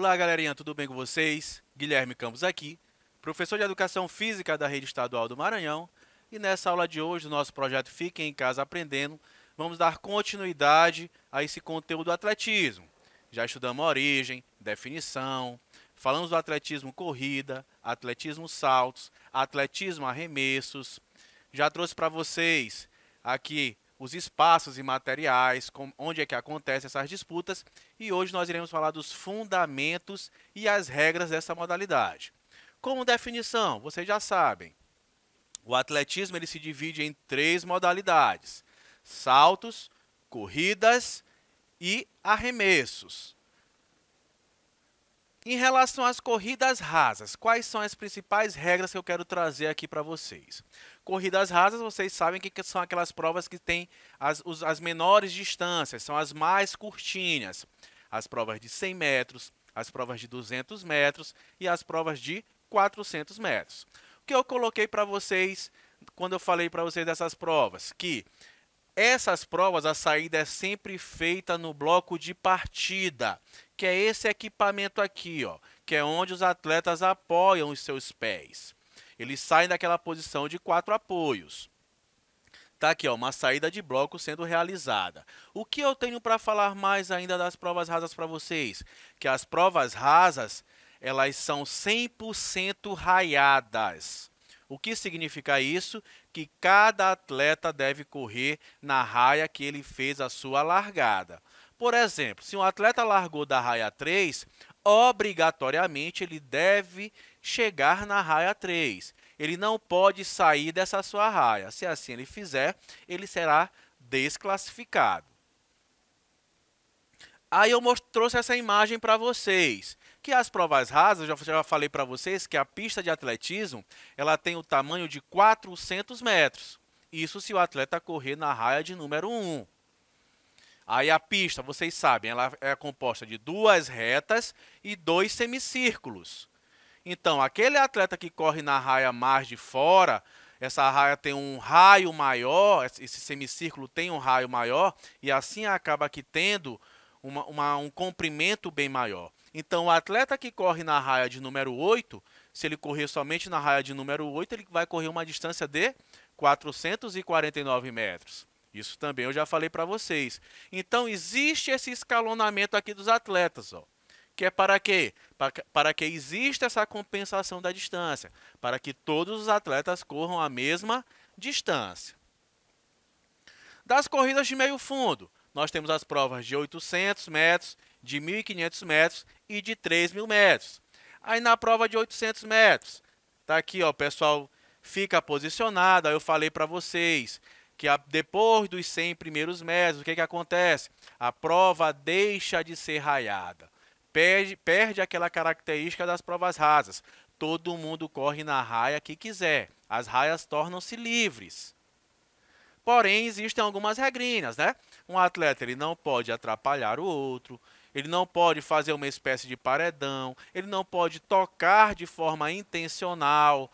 Olá, galerinha, tudo bem com vocês? Guilherme Campos aqui, professor de Educação Física da Rede Estadual do Maranhão. E nessa aula de hoje, do nosso projeto Fiquem em Casa Aprendendo, vamos dar continuidade a esse conteúdo do atletismo. Já estudamos a origem, definição, falamos do atletismo corrida, atletismo saltos, atletismo arremessos. Já trouxe para vocês aqui os espaços e materiais, onde é que acontecem essas disputas, e hoje nós iremos falar dos fundamentos e as regras dessa modalidade. Como definição, vocês já sabem, o atletismo ele se divide em 3 modalidades: saltos, corridas e arremessos. Em relação às corridas rasas, quais são as principais regras que eu quero trazer aqui para vocês? Corridas rasas, vocês sabem que são aquelas provas que têm as menores distâncias, são as mais curtinhas. As provas de 100 metros, as provas de 200 metros e as provas de 400 metros. O que eu coloquei para vocês quando eu falei para vocês dessas provas? Que essas provas, a saída é sempre feita no bloco de partida, que é esse equipamento aqui, ó, que é onde os atletas apoiam os seus pés. Eles saem daquela posição de 4 apoios. Tá aqui, ó, uma saída de bloco sendo realizada. O que eu tenho para falar mais ainda das provas rasas para vocês? Que as provas rasas, elas são 100% raiadas. O que significa isso? Que cada atleta deve correr na raia que ele fez a sua largada. Por exemplo, se um atleta largou da raia 3, obrigatoriamente ele deve chegar na raia 3. Ele não pode sair dessa sua raia. Se assim ele fizer, ele será desclassificado. Aí eu trouxe essa imagem para vocês, que as provas rasas, eu já falei para vocês que a pista de atletismo ela tem o tamanho de 400 metros. Isso se o atleta correr na raia de número 1. Aí a pista, vocês sabem, ela é composta de 2 retas e 2 semicírculos. Então, aquele atleta que corre na raia mais de fora, essa raia tem um raio maior, esse semicírculo tem um raio maior, e assim acaba que tendo um comprimento bem maior. Então, o atleta que corre na raia de número 8, se ele correr somente na raia de número 8, ele vai correr uma distância de 449 metros. Isso também eu já falei para vocês. Então, existe esse escalonamento aqui dos atletas, ó, que é para quê? Para que exista essa compensação da distância, para que todos os atletas corram a mesma distância. Das corridas de meio fundo, nós temos as provas de 800 metros, de 1.500 metros e de 3.000 metros. Aí na prova de 800 metros, tá aqui, ó, o pessoal fica posicionado. Aí eu falei para vocês que depois dos 100 primeiros metros, o que acontece? A prova deixa de ser raiada. Perde aquela característica das provas rasas. Todo mundo corre na raia que quiser. As raias tornam-se livres. Porém, existem algumas regrinhas, né? Um atleta ele não pode atrapalhar o outro, ele não pode fazer uma espécie de paredão, ele não pode tocar de forma intencional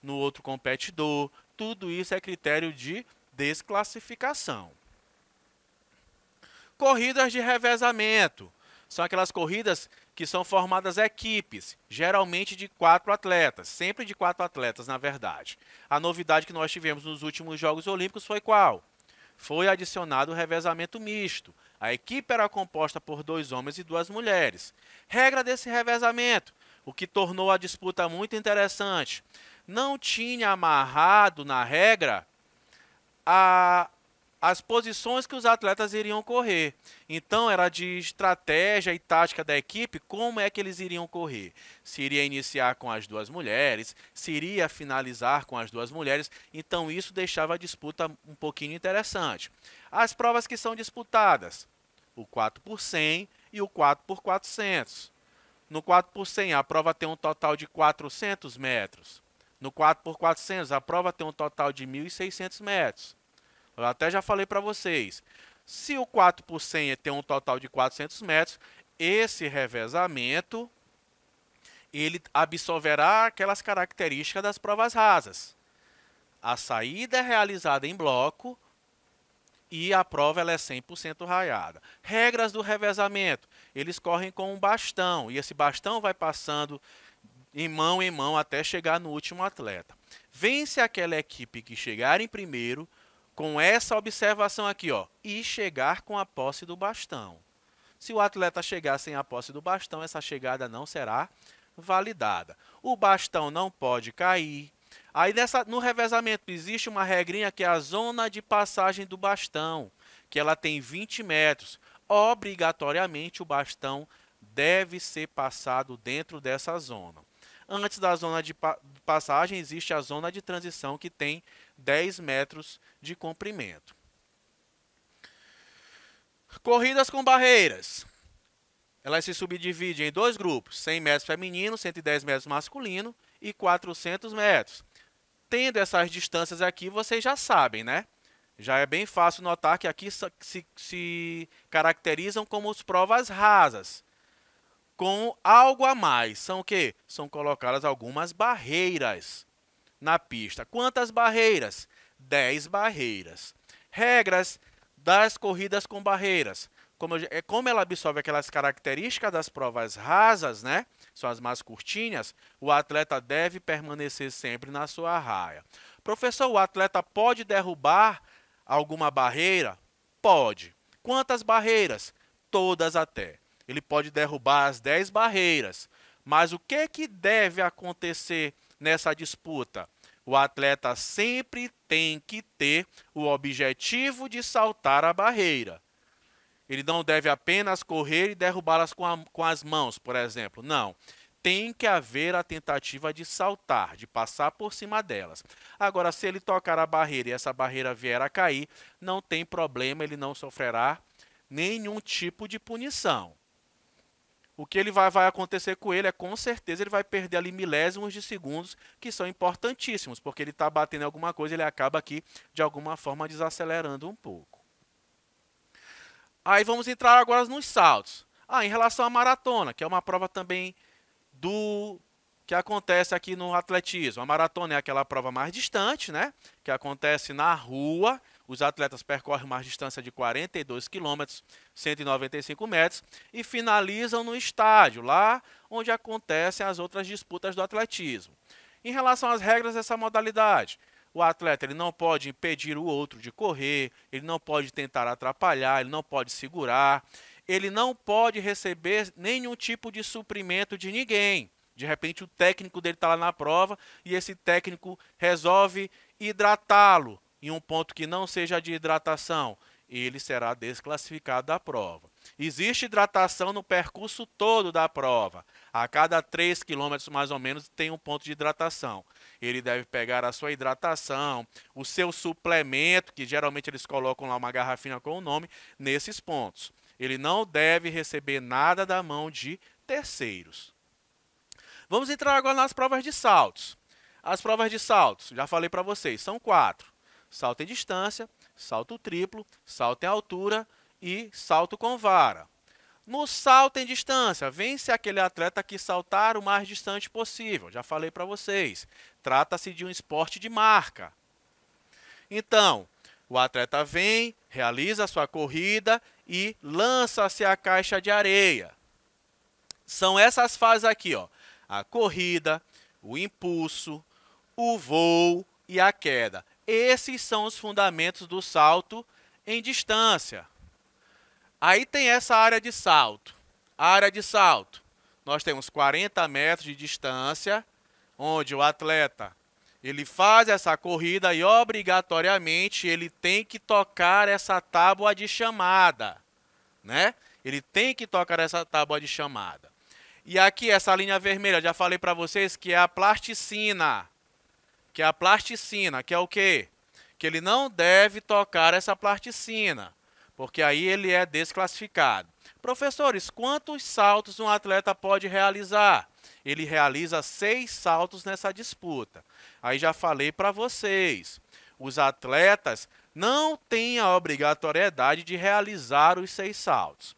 no outro competidor. Tudo isso é critério de desclassificação. Corridas de revezamento. São aquelas corridas que são formadas equipes, geralmente de 4 atletas, sempre de 4 atletas, na verdade. A novidade que nós tivemos nos últimos Jogos Olímpicos foi qual? Foi adicionado o revezamento misto. A equipe era composta por 2 homens e 2 mulheres. Regra desse revezamento, o que tornou a disputa muito interessante. Não tinha amarrado na regra as posições que os atletas iriam correr. Então, era de estratégia e tática da equipe como é que eles iriam correr. Se iria iniciar com as 2 mulheres, se iria finalizar com as 2 mulheres. Então, isso deixava a disputa um pouquinho interessante. As provas que são disputadas, o 4 por 100 e o 4 por 400. No 4 por 100, a prova tem um total de 400 metros. No 4 por 400, a prova tem um total de 1.600 metros. Eu até já falei para vocês, se o 4 por 100 tem um total de 400 metros, esse revezamento ele absorverá aquelas características das provas rasas. A saída é realizada em bloco e a prova ela é 100% raiada. Regras do revezamento. eles correm com um bastão, e esse bastão vai passando em mão até chegar no último atleta. Vence aquela equipe que chegar em primeiro com essa observação aqui, ó, e chegar com a posse do bastão. Se o atleta chegar sem a posse do bastão, essa chegada não será validada. O bastão não pode cair. Aí no revezamento existe uma regrinha que é a zona de passagem do bastão, que ela tem 20 metros. Obrigatoriamente o bastão deve ser passado dentro dessa zona. Antes da zona de passagem existe a zona de transição que tem 10 metros de comprimento. Corridas com barreiras. Elas se subdividem em dois grupos, 100 metros feminino, 110 metros masculino e 400 metros. Tendo essas distâncias aqui, vocês já sabem, né? Já é bem fácil notar que aqui se caracterizam como as provas rasas. Com algo a mais. São o quê? São colocadas algumas barreiras na pista. Quantas barreiras? 10 barreiras. Regras das corridas com barreiras. Como ela absorve aquelas características das provas rasas, né? São as mais curtinhas, o atleta deve permanecer sempre na sua raia. Professor, o atleta pode derrubar alguma barreira? Pode. Quantas barreiras? Todas até. Ele pode derrubar as 10 barreiras. Mas o que deve acontecer nessa disputa? O atleta sempre tem que ter o objetivo de saltar a barreira. Ele não deve apenas correr e derrubá-las com as mãos, por exemplo. Não. Tem que haver a tentativa de saltar, de passar por cima delas. Agora, se ele tocar a barreira e essa barreira vier a cair, não tem problema, ele não sofrerá nenhum tipo de punição. O que vai acontecer com ele é, com certeza, ele vai perder ali milésimos de segundos, que são importantíssimos, porque ele está batendo em alguma coisa, ele acaba aqui, de alguma forma, desacelerando um pouco. Aí vamos entrar agora nos saltos. Em relação à maratona, que é uma prova também que acontece aqui no atletismo. A maratona é aquela prova mais distante, né? Que acontece na rua. Os atletas percorrem uma distância de 42 km, 195 metros, e finalizam no estádio, lá onde acontecem as outras disputas do atletismo. Em relação às regras dessa modalidade, o atleta ele não pode impedir o outro de correr, ele não pode tentar atrapalhar, ele não pode segurar, ele não pode receber nenhum tipo de suprimento de ninguém. De repente o técnico dele está lá na prova e esse técnico resolve hidratá-lo em um ponto que não seja de hidratação. Ele será desclassificado da prova. Existe hidratação no percurso todo da prova. A cada 3 km mais ou menos tem um ponto de hidratação. Ele deve pegar a sua hidratação, o seu suplemento, que geralmente eles colocam lá uma garrafinha com o nome, nesses pontos. Ele não deve receber nada da mão de terceiros. Vamos entrar agora nas provas de saltos. As provas de saltos, já falei para vocês, são 4. Salto em distância, salto triplo, salto em altura e salto com vara. No salto em distância, vence aquele atleta que saltar o mais distante possível. Já falei para vocês. Trata-se de um esporte de marca. Então, o atleta vem, realiza a sua corrida e lança-se à caixa de areia. São essas fases aqui, ó. A corrida, o impulso, o voo e a queda. Esses são os fundamentos do salto em distância. Aí tem essa área de salto. A área de salto. Nós temos 40 metros de distância, onde o atleta ele faz essa corrida e obrigatoriamente ele tem que tocar essa tábua de chamada, né? Ele tem que tocar essa tábua de chamada. E aqui essa linha vermelha, já falei para vocês que é a plasticina. Que é a plasticina, que é o quê? Que ele não deve tocar essa plasticina, porque aí ele é desclassificado. Professores, quantos saltos um atleta pode realizar? Ele realiza 6 saltos nessa disputa. Aí já falei para vocês, os atletas não têm a obrigatoriedade de realizar os 6 saltos.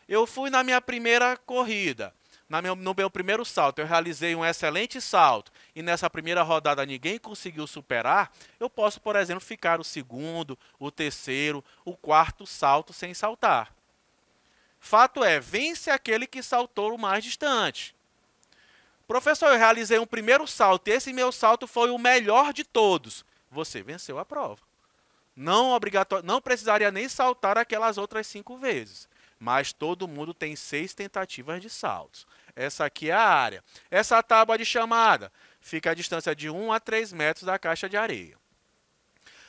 Eu fui na minha primeira corrida. No meu primeiro salto, eu realizei um excelente salto e nessa primeira rodada ninguém conseguiu superar, eu posso, por exemplo, ficar o segundo, o terceiro, o quarto salto sem saltar. Fato é, vence aquele que saltou o mais distante. Professor, eu realizei um primeiro salto e esse meu salto foi o melhor de todos. Você venceu a prova. Não precisaria nem saltar aquelas outras 5 vezes. Mas todo mundo tem 6 tentativas de saltos. Essa aqui é a área. Essa tábua de chamada fica a distância de 1 a 3 metros da caixa de areia.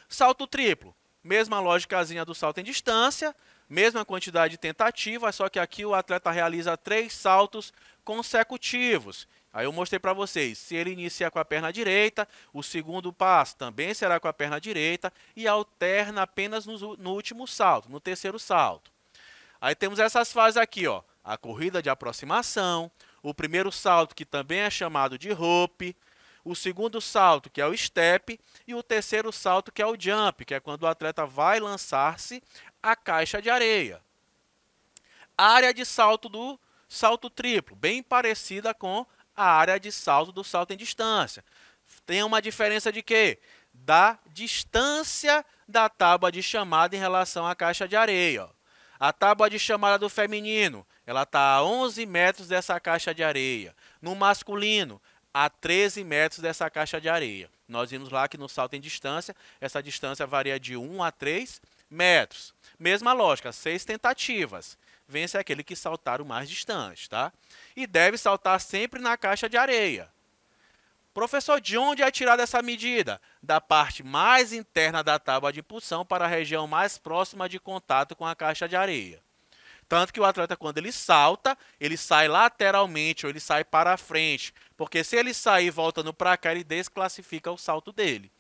Salto triplo. Mesma lógicazinha do salto em distância, mesma quantidade de tentativas, só que aqui o atleta realiza 3 saltos consecutivos. Aí eu mostrei para vocês, se ele inicia com a perna direita, o segundo passo também será com a perna direita e alterna apenas no último salto, no terceiro salto. Aí temos essas fases aqui, ó, a corrida de aproximação, o primeiro salto que também é chamado de rope, o segundo salto que é o step e o terceiro salto que é o jump, que é quando o atleta vai lançar-se à caixa de areia. A área de salto do salto triplo, bem parecida com a área de salto do salto em distância. Tem uma diferença de quê? Da distância da tábua de chamada em relação à caixa de areia. A tábua de chamada do feminino, ela está a 11 metros dessa caixa de areia. No masculino, a 13 metros dessa caixa de areia. Nós vimos lá que no salto em distância, essa distância varia de 1 a 3 metros. Mesma lógica, 6 tentativas. Vence aquele que saltar o mais distante, tá? E deve saltar sempre na caixa de areia. Professor, de onde é tirada essa medida? Da parte mais interna da tábua de impulsão para a região mais próxima de contato com a caixa de areia. Tanto que o atleta, quando ele salta, ele sai lateralmente ou ele sai para frente. Porque se ele sair voltando para cá, ele desclassifica o salto dele.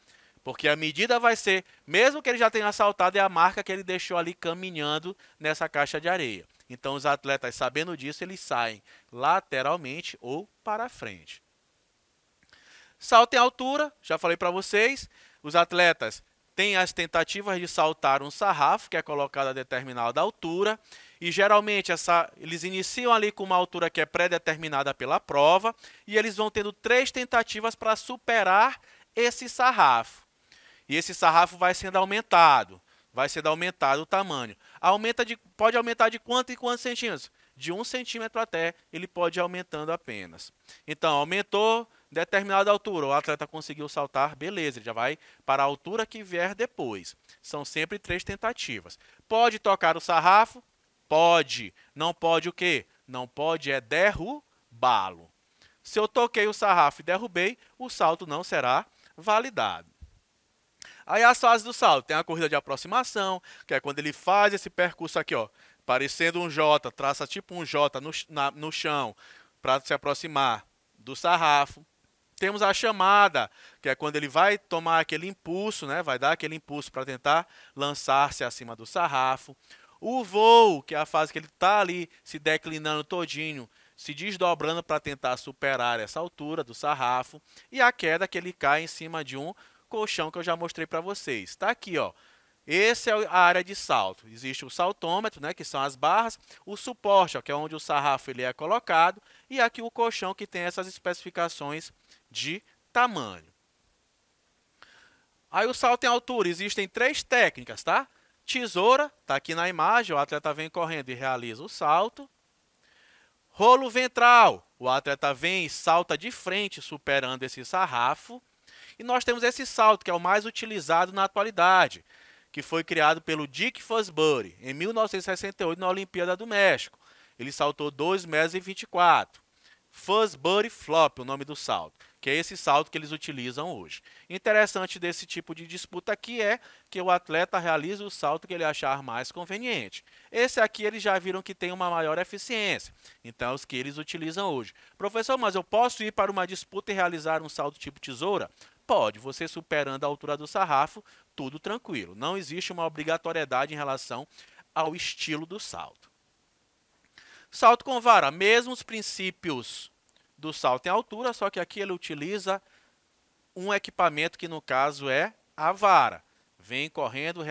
Porque a medida vai ser, mesmo que ele já tenha saltado, é a marca que ele deixou ali caminhando nessa caixa de areia. Então, os atletas, sabendo disso, eles saem lateralmente ou para frente. Salto em altura, já falei para vocês, os atletas têm as tentativas de saltar um sarrafo, que é colocado a determinada altura, e geralmente eles iniciam ali com uma altura que é pré-determinada pela prova, e eles vão tendo 3 tentativas para superar esse sarrafo. E esse sarrafo vai sendo aumentado o tamanho. Pode aumentar de quanto e quantos centímetros? De 1 centímetro até, ele pode ir aumentando apenas. Então, aumentou determinada altura, o atleta conseguiu saltar, beleza, ele já vai para a altura que vier depois. São sempre 3 tentativas. Pode tocar o sarrafo? Pode. Não pode o quê? Não pode é derrubá-lo. Se eu toquei o sarrafo e derrubei, o salto não será validado. Aí as fases do salto, tem a corrida de aproximação, que é quando ele faz esse percurso aqui, ó, parecendo um J, traça tipo um J no chão, para se aproximar do sarrafo. Temos a chamada, que é quando ele vai tomar aquele impulso, né, vai dar aquele impulso para tentar lançar-se acima do sarrafo. O voo, que é a fase que ele está ali se declinando todinho, se desdobrando para tentar superar essa altura do sarrafo. E a queda, que ele cai em cima de um colchão que eu já mostrei para vocês. Está aqui, ó. Essa é a área de salto. Existe o saltômetro, né, que são as barras, o suporte, ó, que é onde o sarrafo ele é colocado, e aqui o colchão que tem essas especificações de tamanho. Aí o salto em altura, existem 3 técnicas, tá? Tesoura, está aqui na imagem, o atleta vem correndo e realiza o salto. Rolo ventral, o atleta vem e salta de frente, superando esse sarrafo. E nós temos esse salto, que é o mais utilizado na atualidade, que foi criado pelo Dick Fosbury, em 1968, na Olimpíada do México. Ele saltou 2,24 m. Fosbury Flop, o nome do salto, que é esse salto que eles utilizam hoje. Interessante desse tipo de disputa aqui é que o atleta realiza o salto que ele achar mais conveniente. Esse aqui eles já viram que tem uma maior eficiência, então é os que eles utilizam hoje. Professor, mas eu posso ir para uma disputa e realizar um salto tipo tesoura? Pode, você superando a altura do sarrafo, tudo tranquilo. Não existe uma obrigatoriedade em relação ao estilo do salto. Salto com vara, mesmos princípios do salto em altura, só que aqui ele utiliza um equipamento que no caso é a vara. Vem correndo,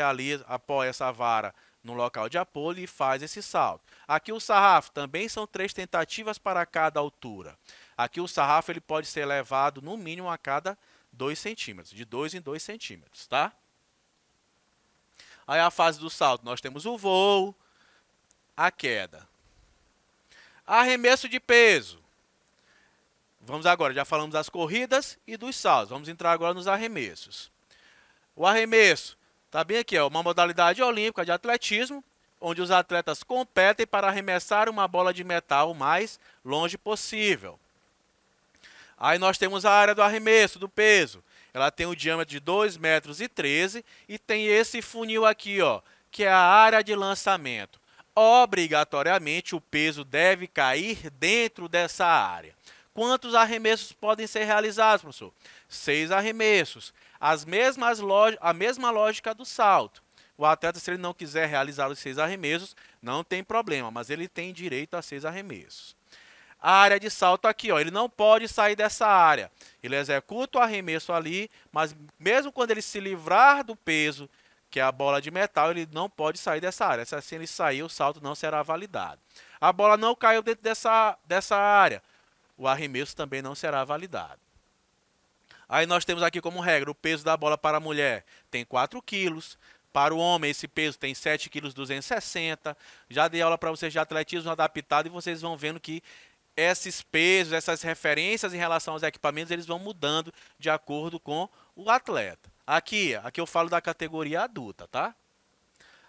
apoia essa vara no local de apoio e faz esse salto. Aqui o sarrafo também são 3 tentativas para cada altura. Aqui o sarrafo ele pode ser levado no mínimo a cada 2 centímetros, de 2 em 2 centímetros, tá? Aí a fase do salto, nós temos o voo, a queda. Arremesso de peso. Vamos agora, já falamos das corridas e dos saltos. Vamos entrar agora nos arremessos. O arremesso está bem aqui, uma modalidade olímpica de atletismo, onde os atletas competem para arremessar uma bola de metal o mais longe possível. Aí nós temos a área do arremesso, do peso. Ela tem um diâmetro de 2,13 metros e tem esse funil aqui, ó, que é a área de lançamento. Obrigatoriamente, o peso deve cair dentro dessa área. Quantos arremessos podem ser realizados, professor? 6 arremessos. A mesma lógica do salto. O atleta, se ele não quiser realizar os 6 arremessos, não tem problema, mas ele tem direito a 6 arremessos. A área de salto aqui, ó, ele não pode sair dessa área. Ele executa o arremesso ali, mas mesmo quando ele se livrar do peso, que é a bola de metal, ele não pode sair dessa área. Se assim ele sair, o salto não será validado. A bola não caiu dentro dessa área. O arremesso também não será validado. Aí nós temos aqui como regra, o peso da bola para a mulher tem 4 quilos. Para o homem, esse peso tem 7,260 kg. Já dei aula para vocês de atletismo adaptado e vocês vão vendo que esses pesos, essas referências em relação aos equipamentos, eles vão mudando de acordo com o atleta. Aqui eu falo da categoria adulta, tá?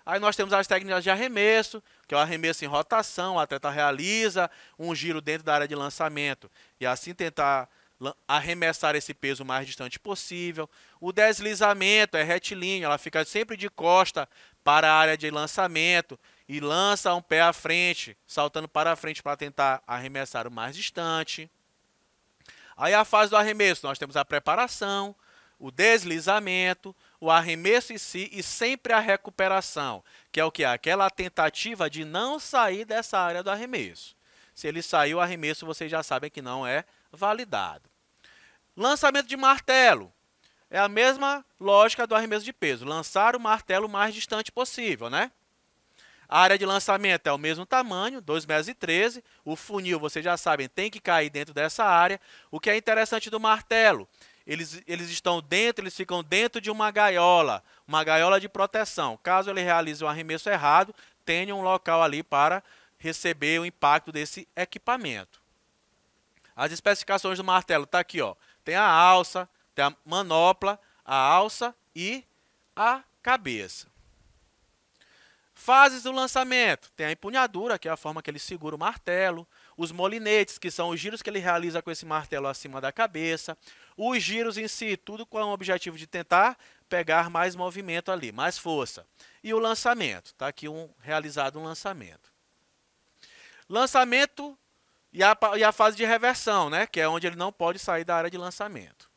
Aí nós temos as técnicas de arremesso, que é o arremesso em rotação. O atleta realiza um giro dentro da área de lançamento e assim tentar arremessar esse peso o mais distante possível. O deslizamento é retilíneo, ela fica sempre de costa para a área de lançamento e lança um pé à frente, saltando para a frente para tentar arremessar o mais distante. Aí a fase do arremesso, nós temos a preparação, o deslizamento, o arremesso em si e sempre a recuperação, que é o que? Aquela tentativa de não sair dessa área do arremesso. Se ele sair, o arremesso vocês já sabem que não é validado. Lançamento de martelo. É a mesma lógica do arremesso de peso. Lançar o martelo o mais distante possível, né? A área de lançamento é o mesmo tamanho, 2,13 metros. O funil, vocês já sabem, tem que cair dentro dessa área. O que é interessante do martelo, eles ficam dentro de uma gaiola de proteção. Caso ele realize um arremesso errado, tenha um local ali para receber o impacto desse equipamento. As especificações do martelo tá aqui, ó. Tem a alça, tem a manopla, a alça e a cabeça. Fases do lançamento. Tem a empunhadura, que é a forma que ele segura o martelo. Os molinetes, que são os giros que ele realiza com esse martelo acima da cabeça. Os giros em si, tudo com o objetivo de tentar pegar mais movimento ali, mais força. E o lançamento. Está aqui realizado um lançamento. Lançamento e a fase de reversão, né? Que é onde ele não pode sair da área de lançamento.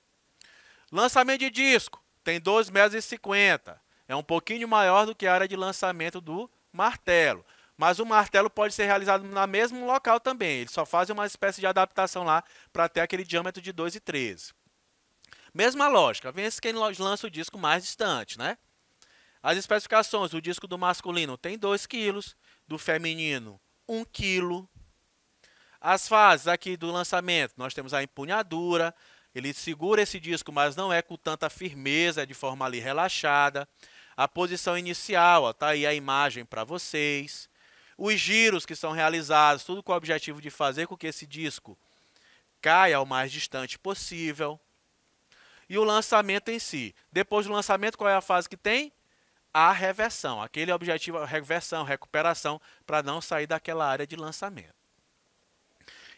Lançamento de disco. Tem 2,50 metros. É um pouquinho maior do que a área de lançamento do martelo. Mas o martelo pode ser realizado no mesmo local também. Eles só fazem uma espécie de adaptação lá para ter aquele diâmetro de 2,13 m. Mesma lógica. Vence quem lança o disco mais distante, né? As especificações. O disco do masculino tem 2 kg. Do feminino, 1 kg. As fases aqui do lançamento. Nós temos a empunhadura. Ele segura esse disco, mas não é com tanta firmeza, é de forma ali relaxada. A posição inicial, está aí a imagem para vocês. Os giros que são realizados, tudo com o objetivo de fazer com que esse disco caia o mais distante possível. E o lançamento em si. Depois do lançamento, qual é a fase que tem? A reversão. Aquele objetivo, a reversão, recuperação, para não sair daquela área de lançamento.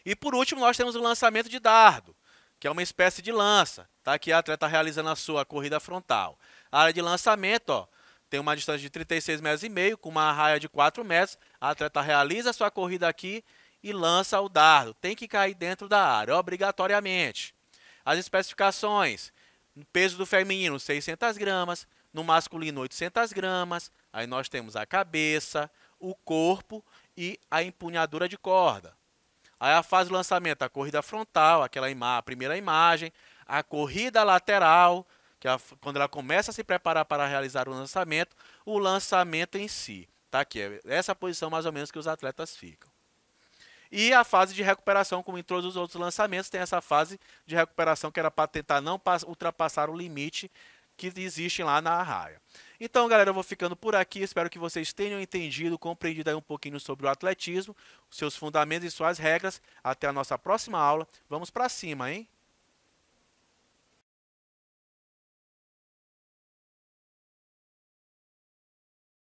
E por último, nós temos o lançamento de dardo, que é uma espécie de lança. Tá aqui a atleta realizando a sua corrida frontal. A área de lançamento, ó, tem uma distância de 36,5 metros, com uma raia de 4 metros. A atleta realiza a sua corrida aqui e lança o dardo. Tem que cair dentro da área, obrigatoriamente. As especificações: no peso do feminino, 600 gramas, no masculino, 800 gramas. Aí nós temos a cabeça, o corpo e a empunhadura de corda. Aí a fase do lançamento, a corrida frontal, a primeira imagem, a corrida lateral, que é quando ela começa a se preparar para realizar o lançamento em si. Tá aqui, essa posição mais ou menos que os atletas ficam. E a fase de recuperação, como em todos os outros lançamentos, tem essa fase de recuperação que era para tentar não ultrapassar o limite que existem lá na arraia. Então, galera, eu vou ficando por aqui. Espero que vocês tenham entendido, compreendido aí um pouquinho sobre o atletismo, seus fundamentos e suas regras. Até a nossa próxima aula. Vamos para cima, hein?